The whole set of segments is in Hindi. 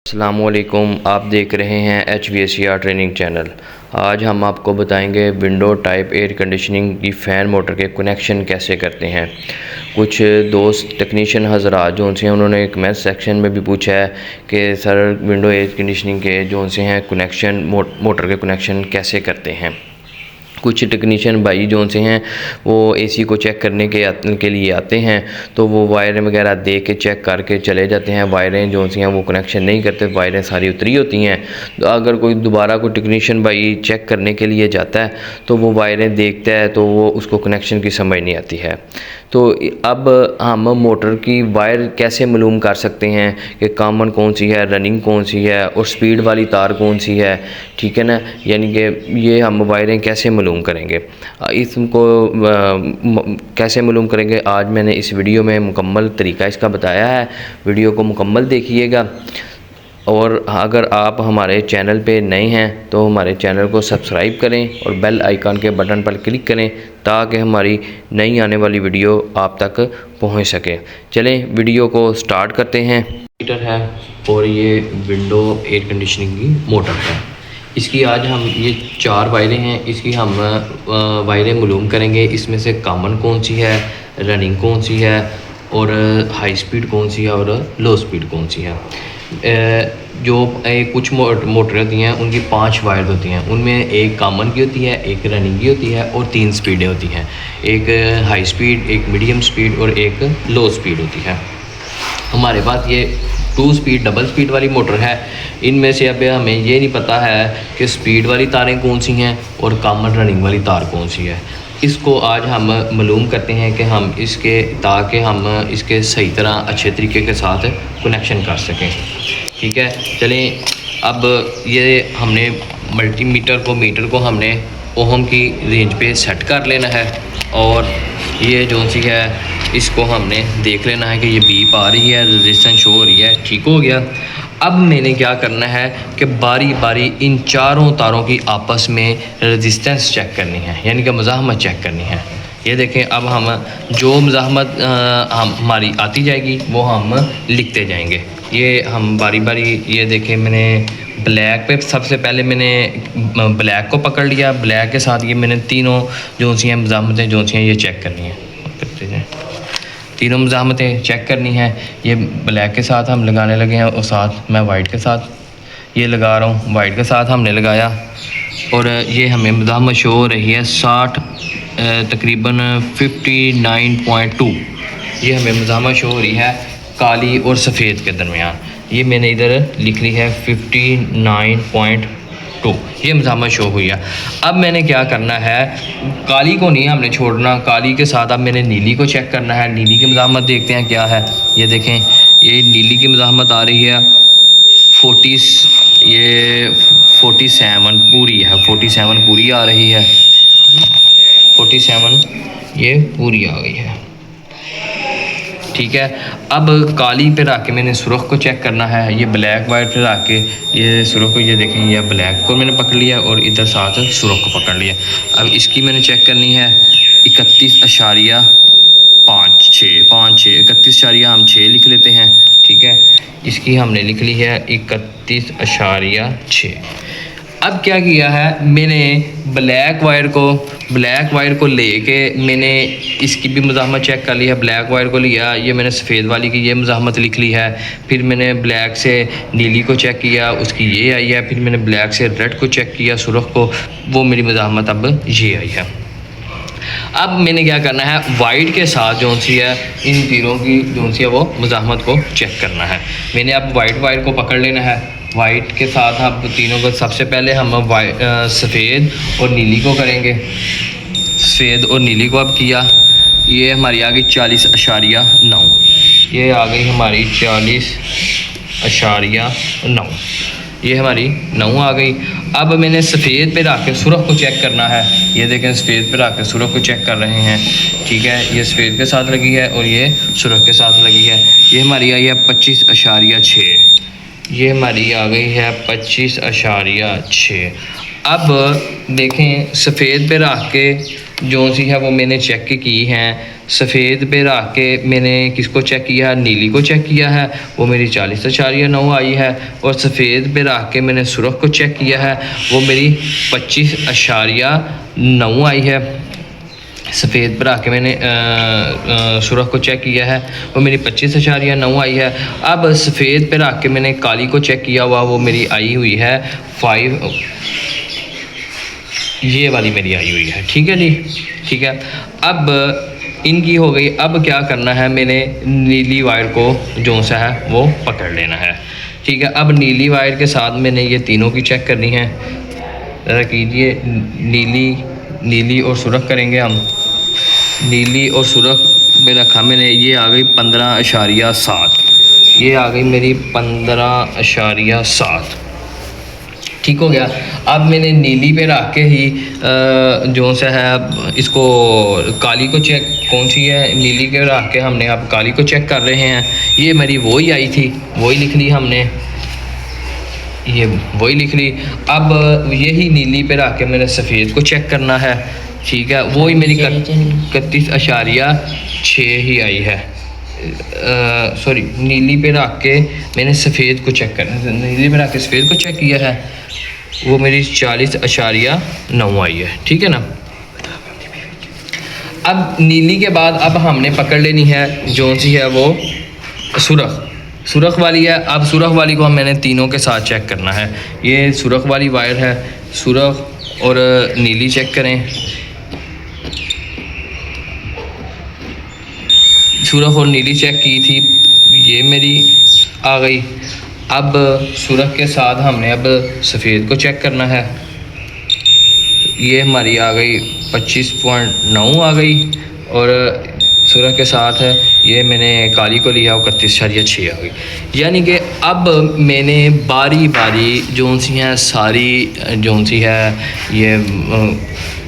अस्सलामुअलैकुम, आप देख रहे हैं HVACR ट्रेनिंग चैनल। आज हम आपको बताएंगे विंडो टाइप एयर कंडीशनिंग की फ़ैन मोटर के कनेक्शन कैसे करते हैं। कुछ दोस्त टेक्नीशियन हज़रात जो उनसे उन्होंने कमेंट सेक्शन में भी पूछा है कि सर विंडो एयर कंडीशनिंग के जो उनसे हैं कनेक्शन मोटर के कनेक्शन कैसे करते हैं। कुछ टेक्नीशियन भाई जो से हैं वो एसी को चेक करने के लिए आते हैं, तो वो वायरें वगैरह दे के चेक करके चले जाते हैं। वायरें जो सी हैं वो कनेक्शन नहीं करते, वायरें सारी उतरी होती हैं। तो अगर कोई दोबारा कोई टेक्नीशियन भाई चेक करने के लिए जाता है तो वो वायरें देखता है तो वो उसको कनेक्शन की समझ नहीं आती है। तो अब हम मोटर की वायर कैसे मालूम कर सकते हैं कि कॉमन कौन सी है, रनिंग कौन सी है और स्पीड वाली तार कौन सी है, ठीक है ना। यानी कि ये हम वायरें कैसे मालूम करेंगे, इसको कैसे मालूम करेंगे, आज मैंने इस वीडियो में मुकम्मल तरीका इसका बताया है। वीडियो को मुकम्मल देखिएगा। और अगर आप हमारे चैनल पे नए हैं तो हमारे चैनल को सब्सक्राइब करें और बेल आइकन के बटन पर क्लिक करें ताकि हमारी नई आने वाली वीडियो आप तक पहुंच सके। चलें वीडियो को स्टार्ट करते हैं। मीटर है और ये विंडो एयर कंडीशनिंग की मोटर है। इसकी आज हम ये 4 वायरें हैं, इसकी हम वायरें मालूम करेंगे। इसमें से कॉमन कौन सी है, रनिंग कौन सी है और हाई स्पीड कौन सी है और लो स्पीड कौन सी है। जो कुछ मोटरें होती हैं उनकी 5 वायर होती हैं, उनमें एक कॉमन की होती है, एक रनिंग की होती है और 3 स्पीडें होती हैं। एक हाई स्पीड, एक मीडियम स्पीड और एक लो स्पीड होती है। हमारे पास ये 2 स्पीड डबल स्पीड वाली मोटर है। इनमें से अब हमें ये नहीं पता है कि स्पीड वाली तारें कौन सी हैं और कॉमन रनिंग वाली तार कौन सी है। इसको आज हम मालूम करते हैं कि हम इसके ताकि हम इसके सही तरह अच्छे तरीके के साथ कनेक्शन कर सकें, ठीक है। चलें, अब ये हमने मीटर को हमने ओहम की रेंज पे सेट कर लेना है और ये जो सी है इसको हमने देख लेना है कि ये बीप आ रही है, रेजिस्टेंस शो हो रही है, ठीक हो गया। अब मैंने क्या करना है कि बारी बारी इन चारों तारों की आपस में रेजिस्टेंस चेक करनी है, यानी कि मुज़ाहमत चेक करनी है। ये देखें, अब हम जो मुज़ाहमत हमारी आती जाएगी वो हम लिखते जाएंगे। ये हम बारी बारी, ये देखें मैंने ब्लैक पे सबसे पहले मैंने ब्लैक को पकड़ लिया। ब्लैक के साथ ये मैंने तीनों जो सी हैं मुज़ाहमतें जो सी हैं ये चेक करनी है। करते जाएँ, तीनों मुज़ाहमतें चेक करनी है। ये ब्लैक के साथ हम लगाने लगे हैं और साथ मैं वाइट के साथ ये लगा रहा हूँ। वाइट के साथ हमने लगाया और ये हमें मुज़ाहमत शो हो रही है 60 तकरीबन 59.2। ये हमें मुज़ाहमत शो हो रही है काली और सफ़ेद के दरमियान। ये मैंने इधर लिख ली है 59.2, ये मुज़ाहमत शो हुई है। अब मैंने क्या करना है, काली को नहीं हमने छोड़ना, काली के साथ अब मैंने नीली को चेक करना है। नीली की मुज़ाहमत देखते हैं क्या है। ये देखें, ये नीली की मुज़ाहमत आ रही है 47 पूरी है, 47 पूरी आ रही है, 47 ये पूरी आ गई है, ठीक है। अब काली पे रख के मैंने सुर्ख को चेक करना है। ये ब्लैक वायर पे रख के ये सुर्ख को, ये देखें, ये ब्लैक को मैंने पकड़ लिया और इधर साथ सुर्ख को पकड़ लिया। अब इसकी मैंने चेक करनी है 31.56 हम 6 लिख लेते हैं, ठीक है। इसकी हमने लिख ली है 31.6। अब क्या किया है, मैंने ब्लैक वायर को लेके मैंने इसकी भी मुज़ाहमत चेक कर लिया। ब्लैक वायर को लिया, ये मैंने सफ़ेद वाली की ये मुज़ाहमत लिख ली है। फिर मैंने ब्लैक से नीली को चेक किया, उसकी ये आई है। फिर मैंने ब्लैक से रेड को चेक किया, सुर्ख को, वो मेरी मुज़ाहमत अब ये आई है। अब मैंने क्या करना है, वाइट के साथ जो सी है इन तीनों की जो सी है वो मुज़ाहमत को चेक करना है। मैंने अब वाइट वायर को पकड़ लेना है। वाइट के साथ अब तीनों को सबसे पहले हम सफ़ेद और नीली को करेंगे। सफ़ेद और नीली को अब किया, ये हमारी आ गई 40.9, ये आ गई हमारी 40.9, ये हमारी 9 आ गई। अब मैंने सफ़ेद पे रख के सुर्ख को चेक करना है। ये देखें, सफ़ेद पे रख के सुर्ख को चेक कर रहे हैं, ठीक है। ये सफ़ेद के साथ लगी है और ये सुर्ख के साथ लगी है। ये हमारी आई है 25.6, ये हमारी आ गई है 25.6। अब देखें, सफ़ेद पे रख के जो सी है वो मैंने चेक की हैं सफ़ेद पे रख के मैंने किसको चेक किया है, नीली को चेक किया है, वो मेरी 40.9 आई है। और सफ़ेद पे रख के मैंने सुरख को चेक किया है, वो मेरी 25.9 आई है। सफ़ेद पर आके मैंने सुरख को चेक किया है, वो मेरी 25.9 आई है। अब सफ़ेद पर आके मैंने काली को चेक किया हुआ, वो मेरी आई हुई है 5, ये वाली मेरी आई हुई है। ठीक है जी, ठीक है। अब इनकी हो गई। अब क्या करना है, मैंने नीली वायर को जो सा है वो पकड़ लेना है। ठीक है, अब नीली वायर के साथ मैंने ये तीनों की चेक करनी है। ज़रा कीजिए, नीली और सुरख करेंगे हम। नीली और सुरख में रखा मैंने, ये आ गई 15.7, ये आ गई मेरी 15.7। ठीक हो गया। अब मैंने नीली पे रख के ही जो सा है इसको काली को चेक, कौन सी है, नीली के रख के हमने अब काली को चेक कर रहे हैं। ये मेरी वही आई थी, वही लिख ली हमने, ये वही लिख ली। अब यही नीली पे रख के मैंने सफ़ेद को चेक करना है। ठीक है, वही मेरी 31.6 ही आई है। सॉरी, नीली पे रख के मैंने सफ़ेद को चेक करना, नीली पे रख के सफ़ेद को चेक किया है, वो मेरी 40.9 आई है। ठीक है ना। अब नीली के बाद अब हमने पकड़ लेनी है जो सी है वो सुरख वाली है। अब सुरख वाली को मैंने तीनों के साथ चेक करना है। ये सुरख वाली वायर है, सुरख और नीली चेक करें। सुरख और नीली चेक की थी, ये मेरी आ गई। अब सुरख के साथ हमने अब सफ़ेद को चेक करना है, ये हमारी आ गई 25.9 आ गई। और सुरख के साथ है ये मैंने काली को लिया, 31.6 आ गई। यानी कि अब मैंने बारी बारी जो सी हैं सारी जो सी है ये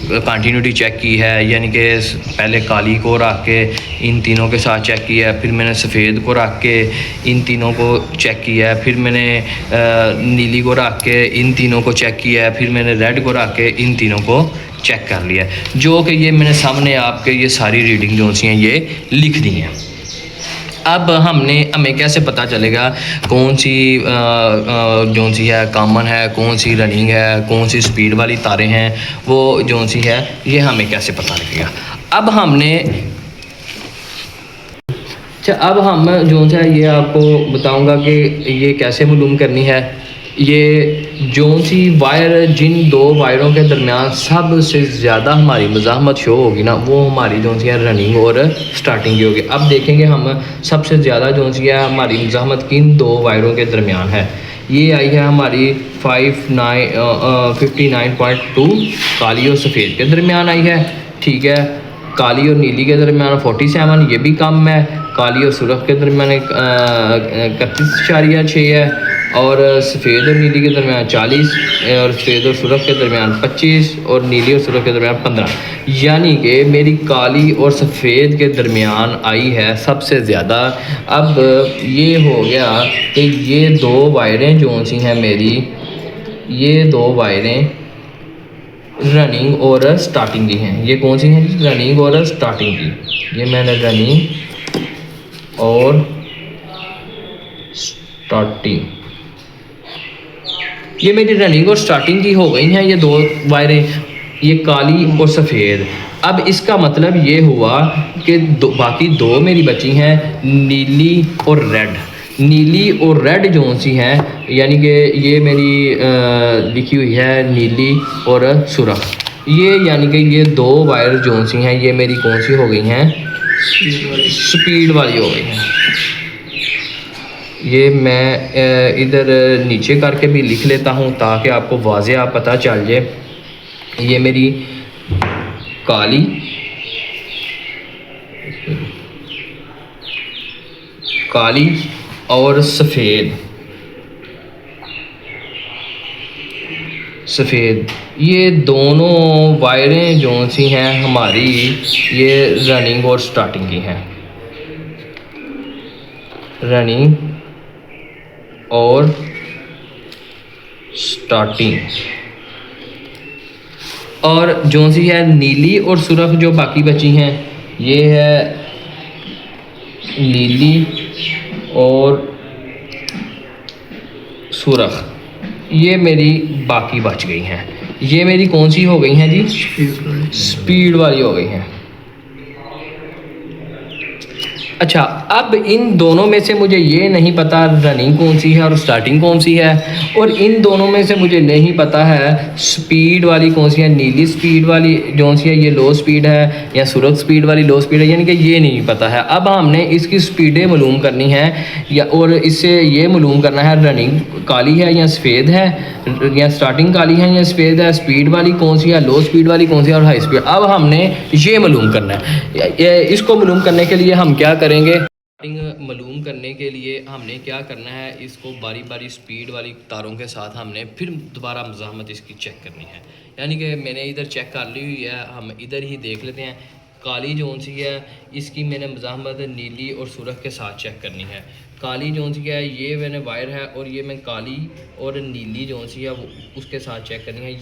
कंटिन्यूटी चेक की है। यानी कि पहले काली को रख के इन तीनों के साथ चेक किया है, फिर मैंने सफ़ेद को रख के इन तीनों को चेक किया है, फिर मैंने नीली को रख के इन तीनों को चेक किया है, फिर मैंने रेड को रख के इन तीनों को चेक कर लिया है। जो कि ये मैंने सामने आपके ये सारी रीडिंग जो सी हैं ये लिख दी हैं। अब हमें कैसे पता चलेगा कौन सी जो सी है कॉमन है, कौन सी रनिंग है, कौन सी स्पीड वाली तारें हैं, वो जो सी है ये हमें कैसे पता लगेगा। अब अब हम जो सा ये आपको बताऊंगा कि ये कैसे मालूम करनी है। ये जो सी वायर, जिन दो वायरों के दरमियान सबसे ज़्यादा हमारी मज़ाहमत शो होगी ना, वो हमारी जो सी है रनिंग और स्टार्टिंग की होगी। अब देखेंगे हम सबसे ज़्यादा जो सी है हमारी मज़ाहमत किन दो वायरों के दरमियान है। ये आई है हमारी 59.2 काली और सफ़ेद के दरमियान आई है। ठीक है, काली और नीली के दरमियान 47, ये भी कम है। काली और सुरख के दरमियान 31.6 है। और सफ़ेद और नीली के दरमियान 40, और सफ़ेद और सुरख के दरमियान 25, और नीली और सुरख के दरमियान 15। यानी कि मेरी काली और सफ़ेद के दरमियान आई है सबसे ज़्यादा। अब ये हो गया कि ये दो वायरें जो सी हैं मेरी, ये दो वायरें रनिंग और स्टार्टिंग की हैं। ये कौन सी हैं? रनिंग और स्टार्टिंग की। ये मैंने रनिंग और स्टार्टिंग, ये मेरी रनिंग और स्टार्टिंग की हो गई हैं ये दो वायरें, ये काली और सफ़ेद। अब इसका मतलब ये हुआ कि बाकी दो मेरी बची हैं नीली और रेड। नीली और रेड जो सी हैं, यानी कि ये मेरी लिखी हुई है नीली और सुरख। ये यानी कि ये दो वायर जो सी हैं ये मेरी कौन सी हो गई हैं? स्पीड वाली हो गई हैं। ये मैं इधर नीचे करके भी लिख लेता हूँ ताकि आपको वाज़ेह पता चल जाए। ये मेरी काली और सफ़ेद, ये दोनों वायरें जो सी हैं हमारी ये रनिंग और स्टार्टिंग की हैं। रनिंग और स्टार्टिंग। और जो सी है नीली और सुरख जो बाकी बची हैं ये है नीली और सुरख, ये मेरी बाकी बच गई हैं। ये मेरी कौन सी हो गई हैं जी? स्पीड वाली हो गई हैं। अच्छा, अब इन दोनों में से मुझे ये नहीं पता रनिंग कौन सी है और स्टार्टिंग कौन सी है, और इन दोनों में से मुझे नहीं पता है स्पीड वाली कौन सी है, नीली स्पीड वाली जो सी है ये लो स्पीड है या सुरख स्पीड वाली लो स्पीड है, यानी कि ये नहीं पता है। अब हमने इसकी स्पीडें मालूम करनी है या और इससे ये मालूम करना है रनिंग काली है या सफ़ेद है, या स्टार्टिंग काली है या सफ़ेद है, स्पीड वाली कौन सी है, लो स्पीड वाली कौन सी है और हाई स्पीड। अब हमने ये मालूम करना है। इसको मालूम करने के लिए हम क्या करेंगे? स्टार्टिंग मालूम करने के लिए हमने क्या करना है, इसको बारी बारी स्पीड वाली तारों के साथ हमने फिर दोबारा मज़ाहमत इसकी चेक करनी है। यानी कि मैंने इधर चेक कर ली हुई है, हम इधर ही देख लेते हैं। काली जो सी है इसकी मैंने मज़ाहमत नीली और सुरख के साथ चेक करनी है। काली जो सी है ये मैंने वायर है और ये मैं काली और नीली जो सी है वो उसके साथ चेक करनी है।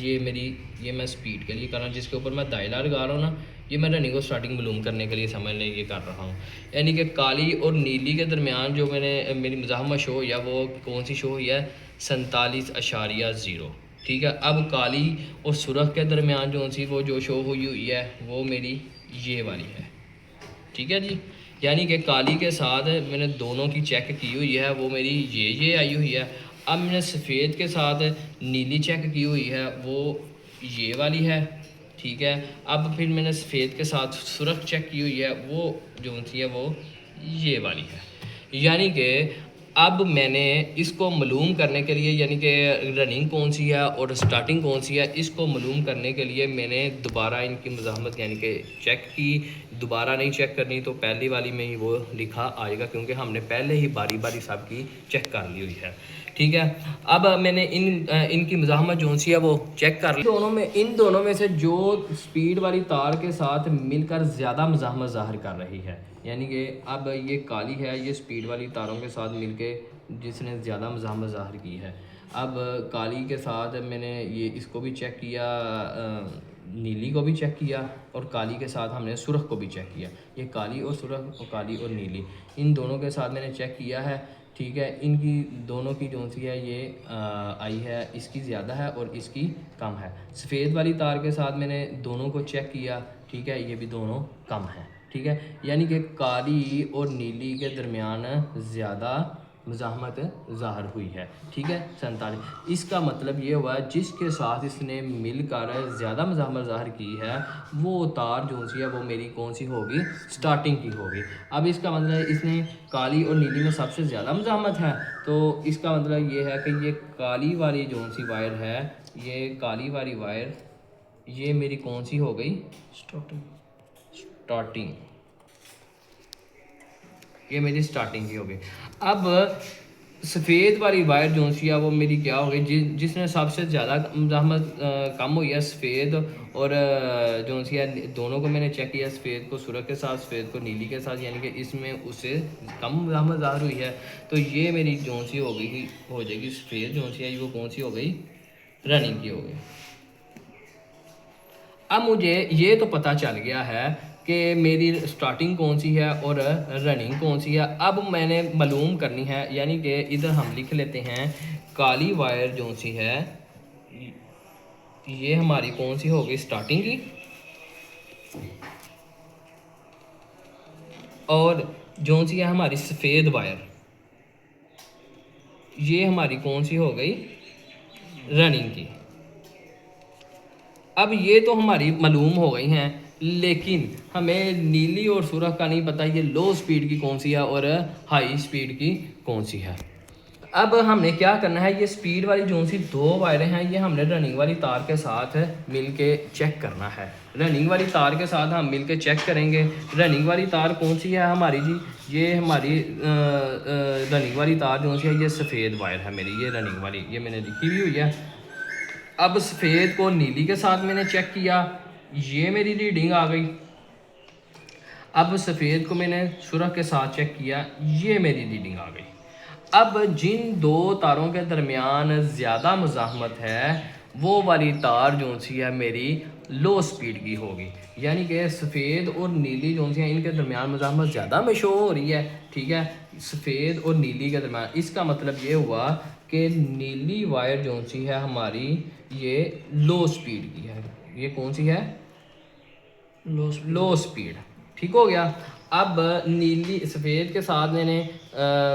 ये मैं स्पीड के लिए कर रहा हूँ, जिसके ऊपर मैं दायरा लगा रहा हूँ ना, ये मैं रनिंग और स्टार्टिंग मालूम करने के लिए समझने ये कर रहा हूँ। यानी कि काली और नीली के दरमियान जो मेरी मज़ाहमत शो या वो कौन सी शो हुई है? 47.0। ठीक है। अब काली और सुरख के दरमियान जो सी वो जो शो हुई है वो मेरी ये वाली है। ठीक है जी। यानी कि काली के साथ मैंने दोनों की चेक की हुई है, वो मेरी ये आई हुई है। अब मैंने सफ़ेद के साथ नीली चेक की हुई है, वो ये वाली है। ठीक है। अब फिर मैंने सफ़ेद के साथ सुरख चेक की हुई है, वो जो सी है वो ये वाली है। यानी कि अब मैंने इसको मालूम करने के लिए, यानी कि रनिंग कौन सी है और स्टार्टिंग कौन सी है, इसको मालूम करने के लिए मैंने दोबारा इनकी मज़ाहमत यानी कि चेक की। दोबारा नहीं चेक करनी तो पहली वाली में ही वो लिखा आएगा, क्योंकि हमने पहले ही बारी बारी सब की चेक कर ली हुई है। ठीक है। अब मैंने इनकी मज़ाहमत जो सी है वो चेक कर ली। इन दोनों में से जो स्पीड वाली तार के साथ मिलकर ज़्यादा मज़ाहमत ज़ाहिर कर रही है, यानी कि अब ये काली है, ये स्पीड वाली तारों के साथ मिलके जिसने ज़्यादा मज़ाहमत ज़ाहिर की है। अब काली के साथ मैंने ये इसको भी चेक किया, नीली को भी चेक किया, और काली के साथ हमने सुरख को भी चेक किया। ये काली और सुरख और काली और नीली इन दोनों के साथ मैंने चेक किया है। ठीक है। इनकी दोनों की जो सी है ये आई है, इसकी ज़्यादा है और इसकी कम है। सफ़ेद वाली तार के साथ मैंने दोनों को चेक किया। ठीक है। ये भी दोनों कम है। ठीक है। यानी कि काली और नीली के दरमियान ज़्यादा मज़ाहमत ज़ाहिर हुई है। ठीक है। 47। इसका मतलब ये हुआ जिसके साथ इसने मिलकर ज़्यादा मज़ाहमत ज़ाहिर की है वो तार जो सी है वो मेरी कौन सी होगी? स्टार्टिंग की होगी। अब इसका मतलब इसने काली और नीली में सबसे ज़्यादा मज़ाहमत है, तो इसका मतलब ये है कि ये काली वाली जो सी वायर है, ये काली वाली वायर ये मेरी कौन सी हो गई? स्टार्टिंग। ये मेरी स्टार्टिंग की हो गई। अब सफ़ेद वाली वायर जो सी है वो मेरी क्या हो गई? जिसने सबसे ज़्यादा मज़ाहमत कम हुई है सफ़ेद और जो सी है दोनों को मैंने चेक किया, सफ़ेद को सुरख के साथ, सफ़ेद को नीली के साथ, यानी कि इसमें उससे कम मज़ाहमत ज़ाहिर हुई है। तो ये मेरी जो सी हो गई हो जाएगी सफ़ेद जो सी है वो कौन सी हो गई? रनिंग की हो गई। अब मुझे ये तो पता चल गया है कि मेरी स्टार्टिंग कौन सी है और रनिंग कौन सी है। अब मैंने मालूम करनी है, यानी कि इधर हम लिख लेते हैं काली वायर जो सी है ये हमारी कौन सी होगी? स्टार्टिंग की। और जो सी है हमारी सफ़ेद वायर ये हमारी कौन सी हो गई? रनिंग की। अब ये तो हमारी मालूम हो गई हैं, लेकिन हमें नीली और सुरख का नहीं पता ये लो स्पीड की कौन सी है और हाई स्पीड की कौन सी है। अब हमने क्या करना है, ये स्पीड वाली जो सी दो वायरें हैं ये हमने रनिंग वाली तार के साथ मिलके चेक करना है। रनिंग वाली तार के साथ हम मिलके चेक करेंगे। रनिंग वाली तार कौन सी है हमारी जी? ये हमारी रनिंग वाली तार जो सी है ये सफ़ेद वायर है मेरी, ये रनिंग वाली ये मैंने लिखी हुई हुई है। अब सफ़ेद को नीली के साथ मैंने चेक किया, ये मेरी रीडिंग आ गई। अब सफ़ेद को मैंने सुरख के साथ चेक किया, ये मेरी रीडिंग आ गई। अब जिन दो तारों के दरमियान ज़्यादा मज़ाहमत है वो वाली तार जो सी है मेरी लो स्पीड की होगी। यानी कि सफ़ेद और नीली जो सी है इनके दरमियान मज़ाहमत ज़्यादा मशो हो रही है, ठीक है, सफ़ेद और नीली के दरमियान। इसका मतलब ये हुआ कि नीली वायर जो सी है हमारी ये लो स्पीड की है। ये कौन सी है? लो स्पीड। ठीक हो गया। अब नीली सफ़ेद के साथ मैंने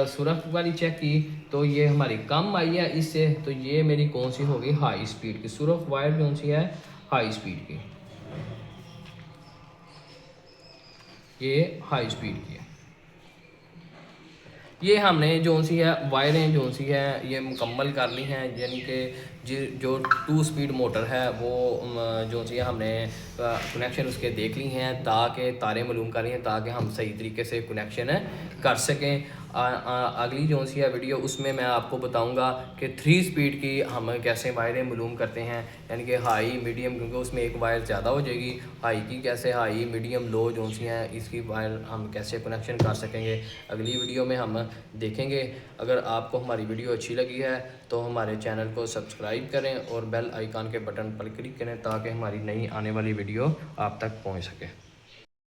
सुरख वाली चेक की तो ये हमारी कम आई है इससे, तो ये मेरी कौन सी होगी? हाई स्पीड की। सुरख वायर कौन सी है? हाई स्पीड की, ये हाई स्पीड की है। ये हमने जो सी है वायरें जो सी है ये मुकम्मल कर ली हैं। यानी कि जो 2 स्पीड मोटर है वो जो सी है हमने कनेक्शन उसके देख ली हैं, ताकि तारें मालूम कर ली हैं ताकि हम सही तरीके से कनेक्शन कर सकें। अगली जो सी है वीडियो उसमें मैं आपको बताऊंगा कि 3 स्पीड की हम कैसे वायरें मालूम करते हैं, यानी कि हाई मीडियम, क्योंकि उसमें एक वायर ज़्यादा हो जाएगी। हाई की कैसे, हाई मीडियम लो जो सी हैं इसकी वायर हम कैसे कनेक्शन कर सकेंगे, अगली वीडियो में हम देखेंगे। अगर आपको हमारी वीडियो अच्छी लगी है तो हमारे चैनल को सब्सक्राइब करें और बेल आइकन के बटन पर क्लिक करें ताकि हमारी नई आने वाली वीडियो आप तक पहुंच सके।